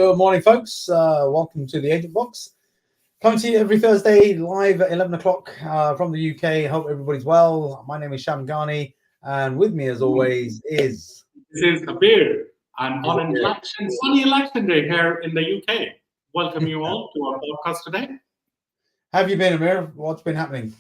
Good morning, folks. Welcome to the Agent Box. Coming to you every Thursday live at 11 o'clock from the UK. Hope everybody's well. My name is Sham Ghani, and with me, as always, is... This is Abir, and on an sunny election day here in the UK. Welcome you all to our podcast today. How have you been, Amir? What's been happening?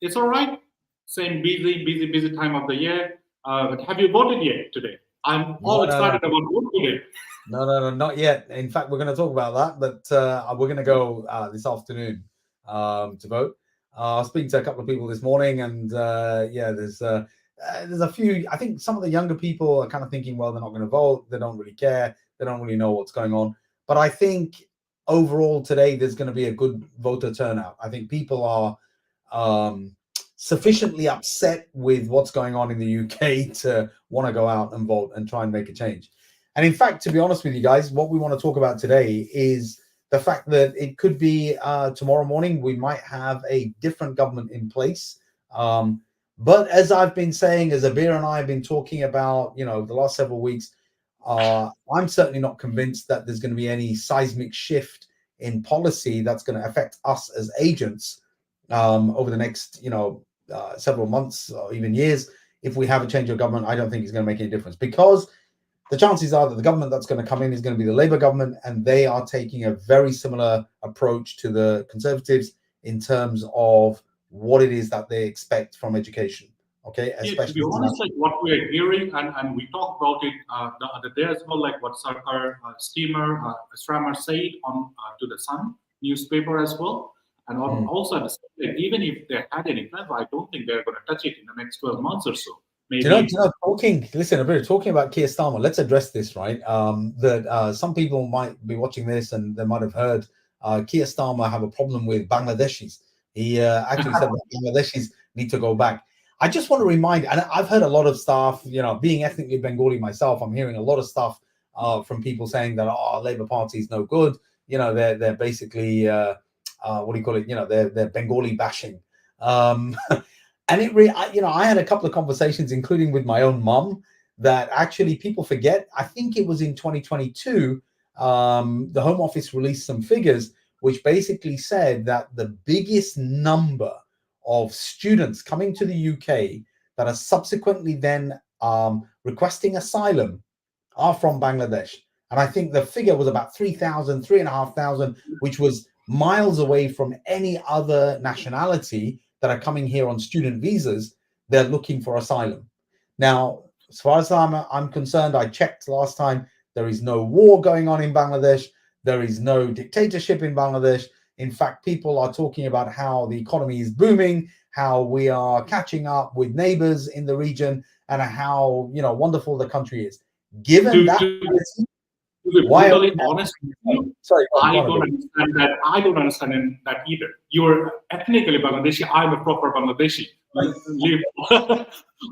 It's all right. Same busy time of the year. But have you voted yet today? I'm all excited about voting today. No, not yet. In fact, we're going to talk about that, but we're going to go this afternoon to vote. I was speaking to a couple of people this morning, and there's a few. I think some of the younger people are kind of thinking, well, they're not going to vote. They don't really care. They don't really know what's going on. But I think overall today, there's going to be a good voter turnout. I think people are sufficiently upset with what's going on in the UK to want to go out and vote and try and make a change. And in fact, to be honest with you guys, what we want to talk about today is the fact that it could be tomorrow morning, we might have a different government in place. But as I've been saying, as Abir and I have been talking about, the last several weeks, I'm certainly not convinced that there's going to be any seismic shift in policy that's going to affect us as agents over the next, several months or even years. If we have a change of government, I don't think it's going to make any difference, because the chances are that the government that's going to come in is going to be the Labour government, and they are taking a very similar approach to the Conservatives in terms of what it is that they expect from education. Okay, especially to be honest, like what we are hearing, and we talked about it the other day as well, like what Sarkar Strammer said on to the Sun newspaper as well. And also, at the same time, even if they had any plans, I don't think they're going to touch it in the next 12 months or so. Maybe. Listen, a bit talking about Keir Starmer. Let's address this, right? That some people might be watching this and they might have heard Keir Starmer have a problem with Bangladeshis. He actually said that Bangladeshis need to go back. I just want to remind, and I've heard a lot of stuff, being ethnically Bengali myself, I'm hearing a lot of stuff from people saying that, Labour Party is no good. They're basically, they're Bengali bashing. And I had a couple of conversations, including with my own mum, that actually people forget. I think it was in 2022, the Home Office released some figures which basically said that the biggest number of students coming to the UK that are subsequently then requesting asylum are from Bangladesh. And I think the figure was about 3,000, 3,500, which was miles away from any other nationality that are coming here on student visas. They're looking for asylum. Now, as far as I'm concerned, I checked last time, there is no war going on in Bangladesh. There is no dictatorship in Bangladesh. In fact, people are talking about how the economy is booming, how we are catching up with neighbors in the region, and how wonderful the country is. Given that, why are we honest? Sorry, I don't understand that either. You're ethnically Bangladeshi. I'm a proper Bangladeshi. I lived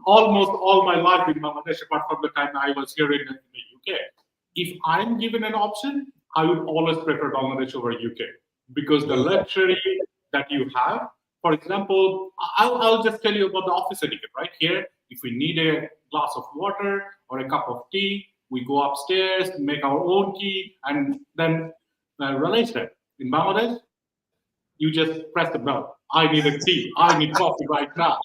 almost all my life in Bangladesh, apart from the time I was here in the UK. If I'm given an option, I would always prefer Bangladesh over UK, because the luxury that you have. For example, I'll just tell you about the office etiquette right here. If we need a glass of water or a cup of tea, we go upstairs, make our own tea, and then realize that. In Bangladesh, you just press the bell. I need a tea. I need coffee right now.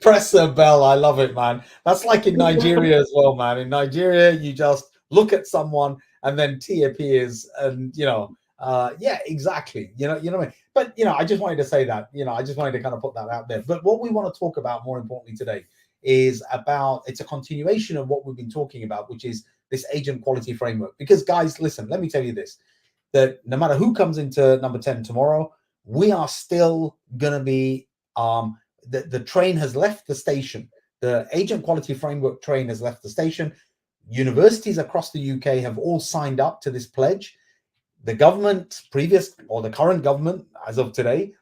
Press the bell. I love it, man. That's like in Nigeria as well, man. In Nigeria, you just look at someone and then tea appears, and yeah, exactly. You know what I mean? But I just wanted to say that. I just wanted to kind of put that out there. But what we want to talk about more importantly today is it's a continuation of what we've been talking about, which is this agent quality framework. Because guys, listen, let me tell you this, that no matter who comes into number 10 tomorrow, we are still going to be, the train has left the station. The agent quality framework train has left the station. Universities across the UK have all signed up to this pledge. The government, previous or the current government as of today,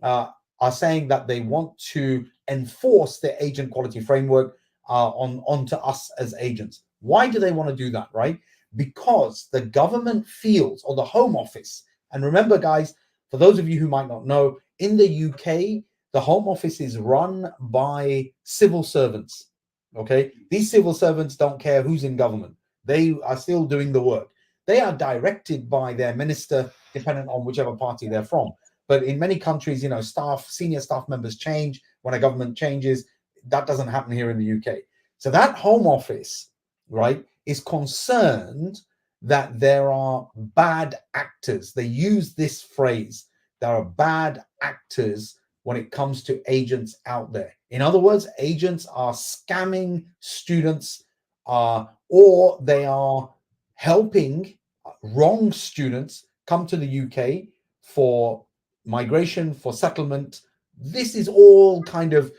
are saying that they want to enforce the agent quality framework onto us as agents. Why do they want to do that, right? Because the government feels, or the Home Office, and remember, guys, for those of you who might not know, in the UK, the Home Office is run by civil servants, okay? These civil servants don't care who's in government. They are still doing the work. they are directed by their minister, depending on whichever party they're from. But in many countries, senior staff members change when a government changes. That doesn't happen here in the UK. So that Home Office, right, is concerned that there are bad actors. They use this phrase. There are bad actors when it comes to agents out there. In other words, agents are scamming students, or they are helping wrong students come to the UK for migration, for settlement. This is all kind of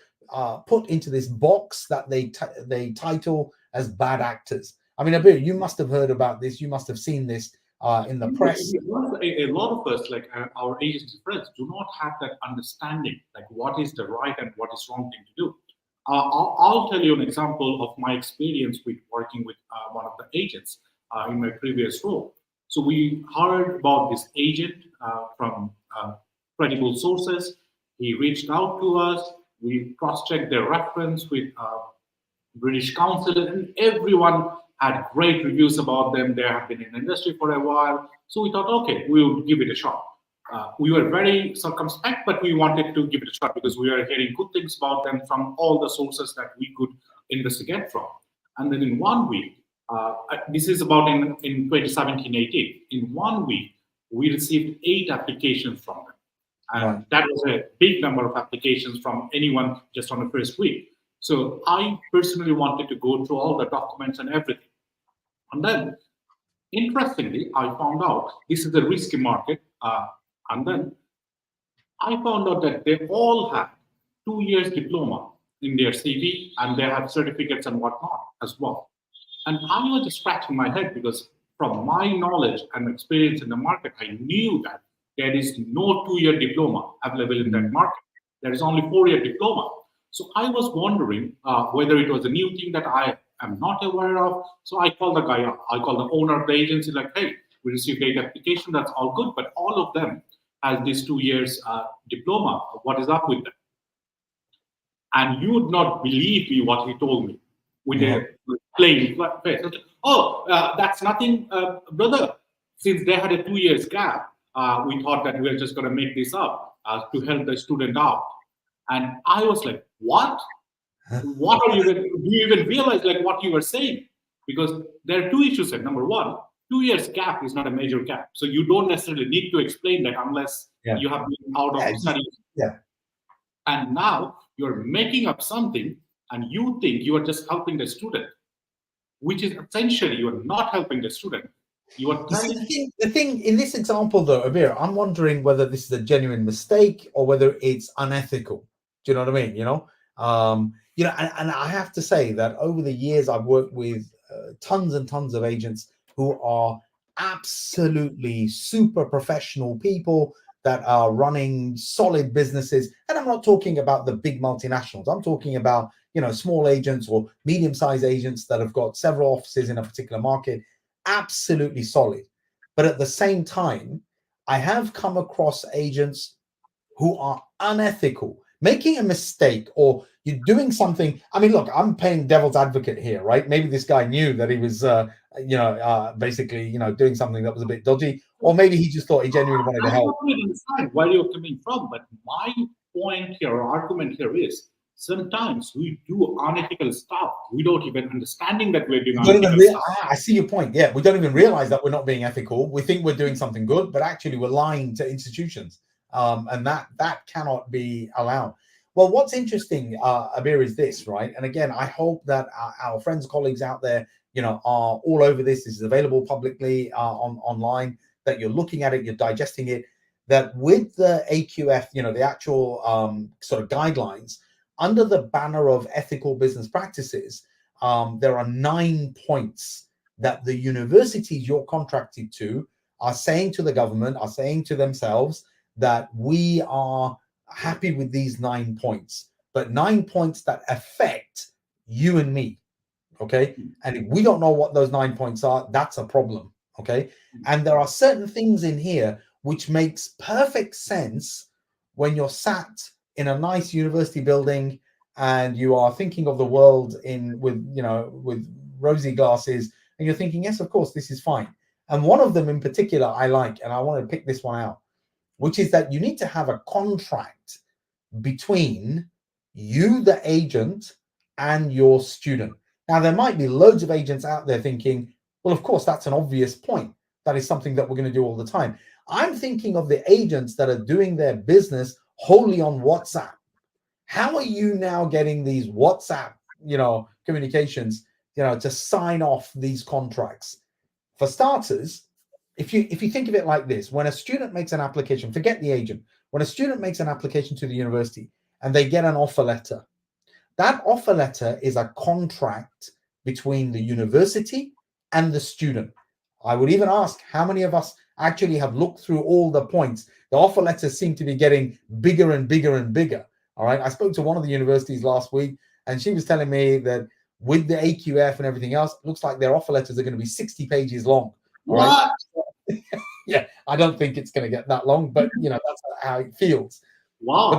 put into this box that they title as bad actors. I mean, Abir, you must have heard about this. You must have seen this in the press. A lot of us, like our agency friends, do not have that understanding, like what is the right and what is wrong thing to do. I'll tell you an example of my experience with working with one of the agents in my previous role. So we heard about this agent from credible sources. He reached out to us. We cross-checked their reference with British Council, and everyone had great reviews about them. They have been in the industry for a while. So we thought, okay, we'll give it a shot. We were very circumspect, but we wanted to give it a shot because we were hearing good things about them from all the sources that we could investigate from. And then in 1 week, this is about in 2017-18, in 1 week, we received 8 applications from them. And that was a big number of applications from anyone just on the first week. So I personally wanted to go through all the documents and everything. And then, interestingly, I found out this is a risky market. And then I found out that they all had 2 years diploma in their CV, and they have certificates and whatnot as well. And I was just scratching my head because from my knowledge and experience in the market, I knew that there is no 2-year diploma available in that market. There is only 4-year diploma. So I was wondering whether it was a new thing that I am not aware of. So I called the guy up. I called the owner of the agency, like, hey, we received 8 applications. That's all good. But all of them has this 2 years diploma. What is up with them? And you would not believe me what he told me with a plain face. Oh, that's nothing, brother. Since they had a 2 years gap, we thought that we were just going to make this up to help the student out. And I was like, what? What are you? Do you even realize like what you were saying? Because there are 2 issues. Number one, 2 years gap is not a major gap, so you don't necessarily need to explain that unless you have been out of study. And now you're making up something, and you think you are just helping the student, which is essentially you are not helping the student. You are the thing in this example, though, Abir, I'm wondering whether this is a genuine mistake or whether it's unethical. Do you know what I mean? And I have to say that over the years, I've worked with tons and tons of agents who are absolutely super professional people that are running solid businesses. And I'm not talking about the big multinationals. I'm talking about, small agents or medium-sized agents that have got several offices in a particular market. Absolutely solid. But at the same time, I have come across agents who are unethical, making a mistake, or you're doing something. I mean, look, I'm playing devil's advocate here, right? Maybe this guy knew that he was, basically, doing something that was a bit dodgy, or maybe he just thought he genuinely wanted to help. I understand where you're coming from, but my point here, or argument here is, sometimes we do unethical stuff without even understanding that we're doing unethical stuff. I see your point. Yeah, we don't even realize that we're not being ethical. We think we're doing something good, but actually we're lying to institutions. And that cannot be allowed. Well, what's interesting, Abir, is this, right? And again, I hope that our friends, colleagues out there, are all over this. This is available publicly online, that you're looking at it, you're digesting it, that with the AQF, the actual sort of guidelines, under the banner of ethical business practices, there are 9 points that the universities you're contracted to are saying to the government, are saying to themselves, that we are happy with these 9 points, but 9 points that affect you and me. Okay. And if we don't know what those 9 points are, that's a problem. Okay. And there are certain things in here which makes perfect sense when you're sat in a nice university building and you are thinking of the world with rosy glasses, and you're thinking, yes, of course, this is fine. And one of them in particular I like, and I want to pick this one out, which is that you need to have a contract between you, the agent, and your student. Now, there might be loads of agents out there thinking, well, of course, that's an obvious point. That is something that we're going to do all the time. I'm thinking of the agents that are doing their business wholly on WhatsApp. How are you now getting these WhatsApp, communications, to sign off these contracts? For starters, if you think of it like this, when a student makes an application, forget the agent, when a student makes an application to the university and they get an offer letter, that offer letter is a contract between the university and the student. I would even ask how many of us actually have looked through all the points. The offer letters seem to be getting bigger and bigger and bigger. All right. I spoke to one of the universities last week, and she was telling me that with the AQF and everything else, it looks like their offer letters are going to be 60 pages long. All right. Yeah, I don't think it's going to get that long, but that's how it feels. Wow.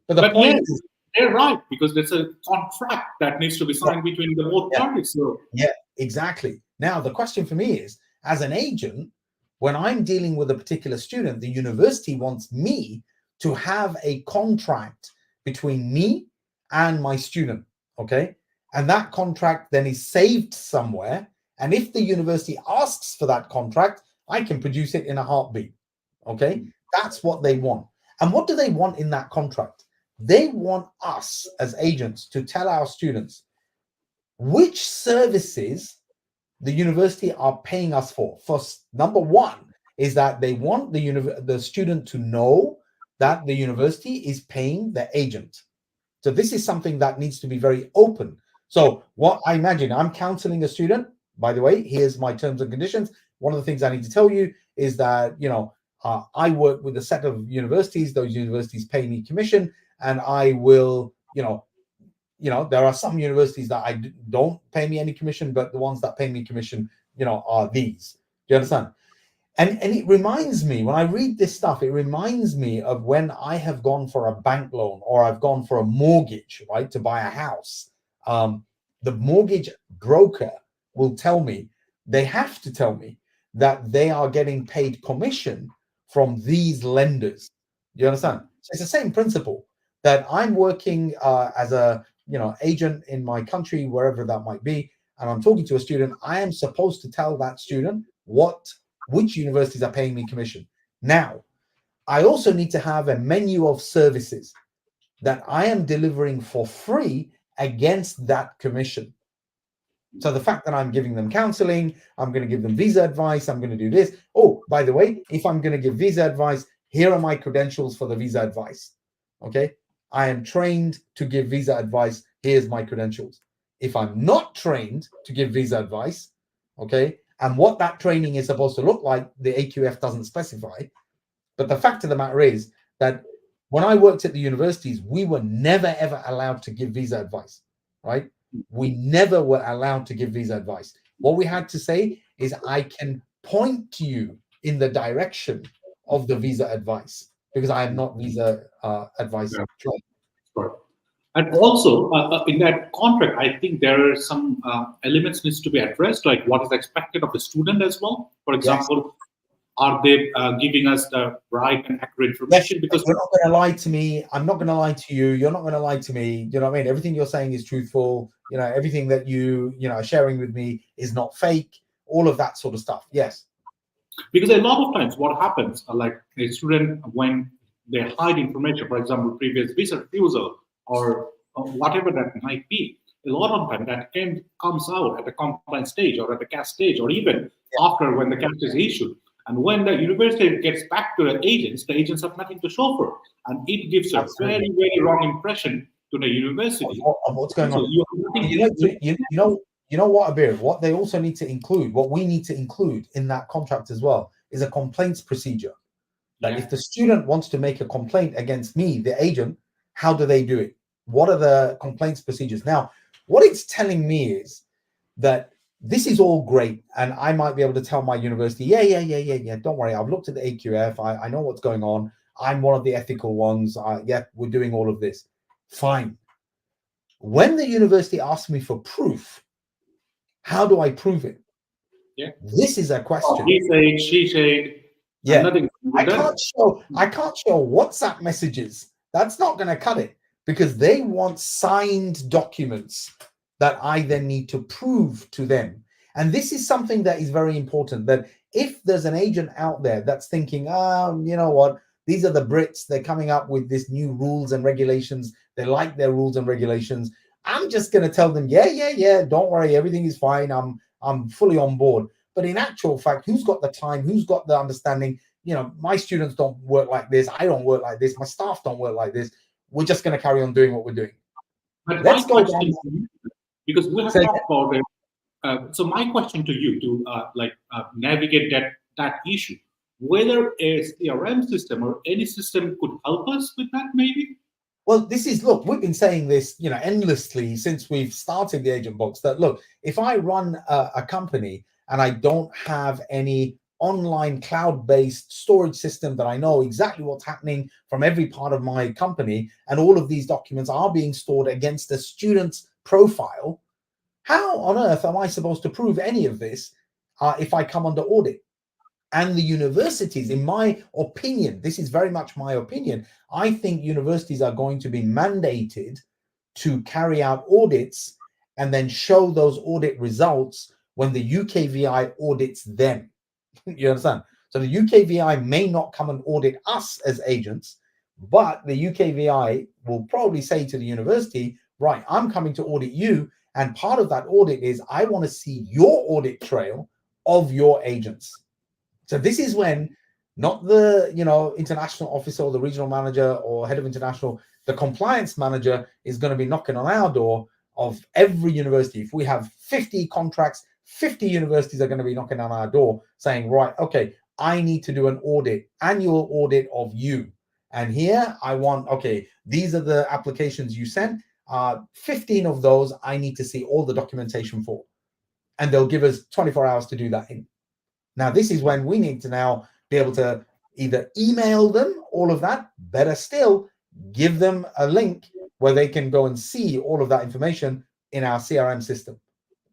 But the point is, they're right, because there's a contract that needs to be signed between the both parties. So yeah, exactly. Now the question for me is, as an agent, when I'm dealing with a particular student, the university wants me to have a contract between me and my student. Okay. And that contract then is saved somewhere. And if the university asks for that contract, I can produce it in a heartbeat. Okay. That's what they want. And what do they want in that contract? They want us as agents to tell our students which services the university are paying us for. First, number one is that they want the student to know that the university is paying the agent. So this is something that needs to be very open. So what I imagine, I'm counseling a student. By the way, here's my terms and conditions. One of the things I need to tell you is that, I work with a set of universities. Those universities pay me commission, and I will, there are some universities that don't pay me any commission, but the ones that pay me commission, are these. Do you understand? And it reminds me, when I read this stuff, it reminds me of when I have gone for a bank loan or I've gone for a mortgage, right, to buy a house. The mortgage broker will tell me, they have to tell me that they are getting paid commission from these lenders. Do you understand? So it's the same principle, that I'm working as a agent in my country, wherever that might be, and I'm talking to a student. I am supposed to tell that student which universities are paying me commission. Now, I also need to have a menu of services that I am delivering for free against that commission. So the fact that I'm giving them counseling, I'm going to give them visa advice, I'm going to do this. Oh, by the way, if I'm going to give visa advice, here are my credentials for the visa advice. Okay. I am trained to give visa advice. Here's my credentials. If I'm not trained to give visa advice, okay, and what that training is supposed to look like, the AQF doesn't specify. But the fact of the matter is that when I worked at the universities, we were never, ever allowed to give visa advice, right? We never were allowed to give visa advice. What we had to say is, I can point you in the direction of the visa advice, because I am not visa advice trained. Right. And also, in that contract, I think there are some elements needs to be addressed, like what is expected of the student as well. For example, are they giving us the right and accurate information? Because you're not going to lie to me. I'm not going to lie to you. You're not going to lie to me. You know what I mean? Everything you're saying is truthful. Everything that you are sharing with me is not fake. All of that sort of stuff. Yes. Because a lot of times what happens, like a student, when they hide information, for example, previous visa refusal or whatever that might be, a lot of time that comes out at the compliance stage or at the CAS stage, or even after when the CAS is issued. And when the university gets back to the agents have nothing to show for, and it gives a very, very wrong impression to the university. What's going on? You know what, Abir? What they also need to include, what we need to include in that contract as well, is a complaints procedure. That if the student wants to make a complaint against me, the agent, how do they do it? What are the complaints procedures? Now, what it's telling me is that this is all great, and I might be able to tell my university, yeah, don't worry, I've looked at the AQF, I know what's going on, I'm one of the ethical ones, we're doing all of this. Fine. When the university asks me for proof, how do I prove it? Yeah. This is a question. He said, she said, yeah. Nothing. I can't show WhatsApp messages. That's not going to cut it, because they want signed documents that I then need to prove to them. And this is something that is very important, that if there's an agent out there that's thinking, you know what, these are the Brits, they're coming up with this new rules and regulations, they like their rules and regulations, I'm just going to tell them, yeah, don't worry, everything is fine, I'm fully on board. But in actual fact, who's got the time, who's got the understanding? You know, my students don't work like this, I don't work like this, my staff don't work like this, we're just going to carry on doing what we're doing. But let's go down, because we have talked about it. So my question to you to navigate that issue, whether a CRM system or any system could help us with that, maybe? Well, this is, look, we've been saying this, you know, endlessly since we've started the Agent Box, that look, if I run a company and I don't have any online cloud-based storage system that I know exactly what's happening from every part of my company, and all of these documents are being stored against a student's profile, how on earth am I supposed to prove any of this if I come under audit? And the universities, in my opinion, this is very much my opinion, I think universities are going to be mandated to carry out audits and then show those audit results when the UKVI audits them. You understand? So the UKVI may not come and audit us as agents, but the UKVI will probably say to the university, right, I'm coming to audit you, and part of that audit is I want to see your audit trail of your agents. So this is when not the, you know, international officer or the regional manager or head of international, the compliance manager is going to be knocking on our door of every university. If we have 50 contracts, 50 universities are going to be knocking on our door saying, right, okay, I need to do an audit, annual audit of you. And here I want, okay, these are the applications you sent. 15 of those I need to see all the documentation for. And they'll give us 24 hours to do that in. Now, this is when we need to now be able to either email them all of that, better still, give them a link where they can go and see all of that information in our CRM system.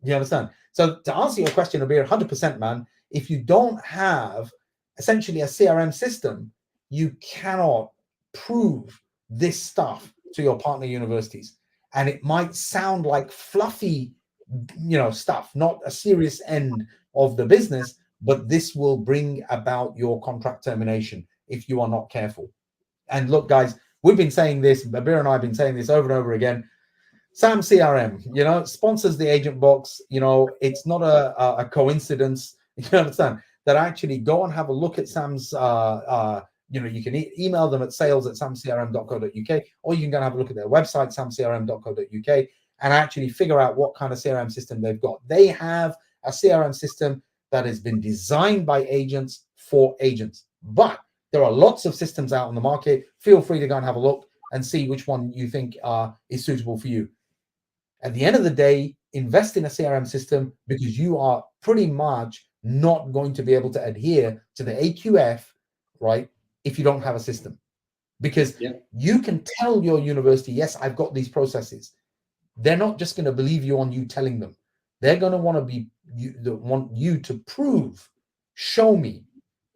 You understand? So to answer your question, Abir, 100%, man, if you don't have essentially a CRM system, you cannot prove this stuff to your partner universities. And it might sound like fluffy, you know, stuff, not a serious end of the business, but this will bring about your contract termination if you are not careful. And look, guys, we've been saying this, Abir and I have been saying this over and over again. Sam CRM, you know, sponsors the Agent Box. You know, it's not a coincidence, you understand, that actually go and have a look at Sam's, you know, you can email them at sales@samcrm.co.uk, or you can go and have a look at their website, samcrm.co.uk, and actually figure out what kind of CRM system they've got. They have a CRM system that has been designed by agents for agents. But there are lots of systems out on the market. Feel free to go and have a look and see which one you think is suitable for you. At the end of the day, invest in a CRM system, because you are pretty much not going to be able to adhere to the AQF, right, if you don't have a system. Because you can tell your university, yes, I've got these processes. They're not just going to believe you on you telling them. They're going to want you to prove, show me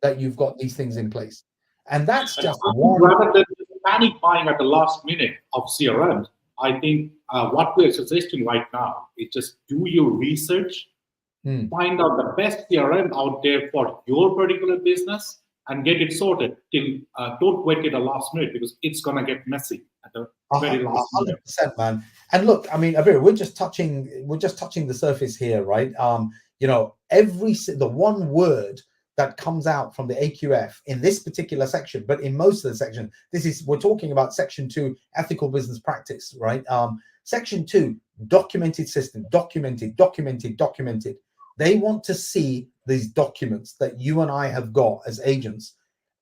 that you've got these things in place. And that's just one. Rather than panic buying at the last minute of CRM, I think what we're suggesting right now is just do your research, find out the best CRM out there for your particular business, and get it sorted. Don't wait till the last minute, because it's gonna get messy at the very last minute. 100%, man. And look, I mean, Abir, we're just touching the surface here, right? You know, the one word that comes out from the AQF in this particular section, but in most of the section, we're talking about section 2, ethical business practice, right? Section 2, documented system, documented. They want to see these documents that you and I have got as agents,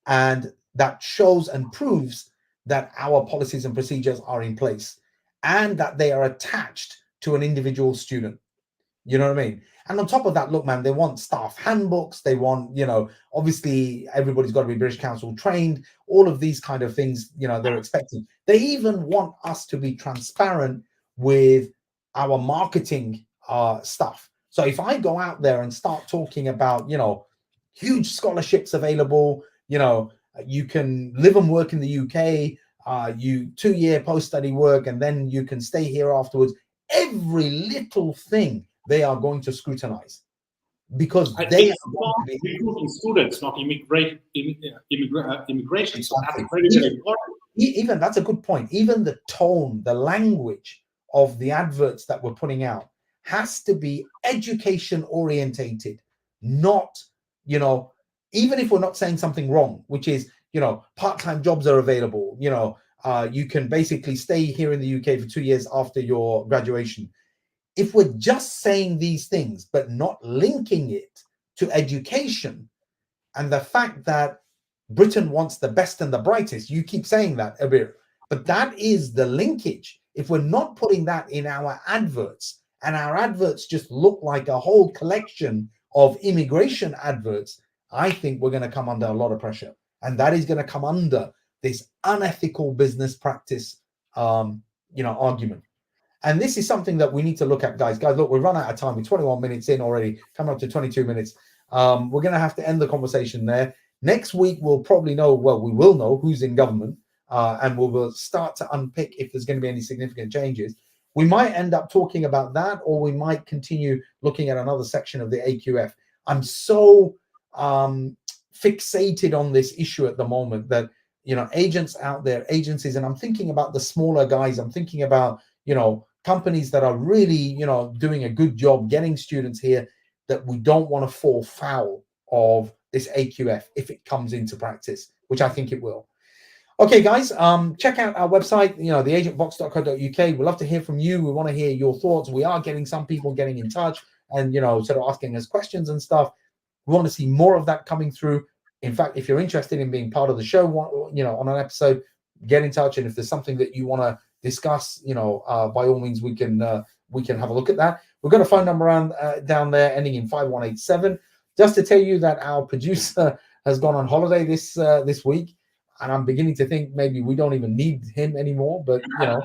and that shows and proves that our policies and procedures are in place and that they are attached to an individual student. You know what I mean? And on top of that, look, man, they want staff handbooks. They want, you know, obviously everybody's got to be British Council trained. All of these kind of things, you know, they're expecting. They even want us to be transparent with our marketing stuff. So if I go out there and start talking about, you know, huge scholarships available, you know, you can live and work in the UK, you 2-year post-study work, and then you can stay here afterwards. Every little thing they are going to scrutinize, because they are going to be recruiting students, not immigration. So that's very, very important. Even that's a good point. Even the tone, the language of the adverts that we're putting out has to be education orientated, not, you know, even if we're not saying something wrong, which is, you know, part-time jobs are available, you know, you can basically stay here in the UK for 2 years after your graduation. If we're just saying these things but not linking it to education and the fact that Britain wants the best and the brightest, you keep saying that, Abir, but that is the linkage. If we're not putting that in our adverts, and our adverts just look like a whole collection of immigration adverts, I think we're going to come under a lot of pressure, and that is going to come under this unethical business practice, you know, argument. And this is something that we need to look at, guys. Guys, look, we've run out of time. We're 21 minutes in already, coming up to 22 minutes. We're going to have to end the conversation there. Next week, we'll probably know, well, we will know who's in government, and we'll start to unpick if there's going to be any significant changes. We might end up talking about that, or we might continue looking at another section of the AQF. I'm so fixated on this issue at the moment that, you know, agents out there, agencies, and I'm thinking about the smaller guys. I'm thinking about, you know, companies that are really, you know, doing a good job getting students here, that we don't want to fall foul of this AQF if it comes into practice, which I think it will. Okay, guys, check out our website, you know, theagentbox.co.uk. We'd love to hear from you. We want to hear your thoughts. We are getting some people getting in touch and, you know, sort of asking us questions and stuff. We want to see more of that coming through. In fact, if you're interested in being part of the show, you know, on an episode, get in touch. And if there's something that you want to discuss, you know, by all means, we can have a look at that. We've got a phone number down there ending in 5187. Just to tell you that our producer has gone on holiday this week, and I'm beginning to think maybe we don't even need him anymore. But you know,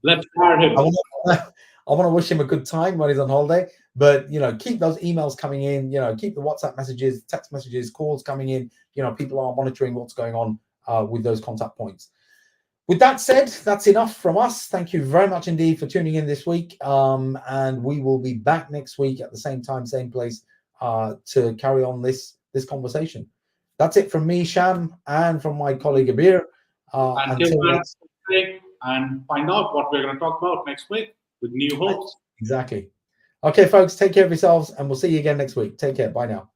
let's fire him. I want to wish him a good time when he's on holiday. But you know, keep those emails coming in. You know, keep the WhatsApp messages, text messages, calls coming in. You know, people are monitoring what's going on with those contact points. With that said, that's enough from us. Thank you very much indeed for tuning in this week. And we will be back next week at the same time, same place, to carry on this conversation. That's it from me, Sham, and from my colleague Abir. Until next week, and find out what we're going to talk about next week with new hosts. Exactly. Okay, folks, take care of yourselves, and we'll see you again next week. Take care. Bye now.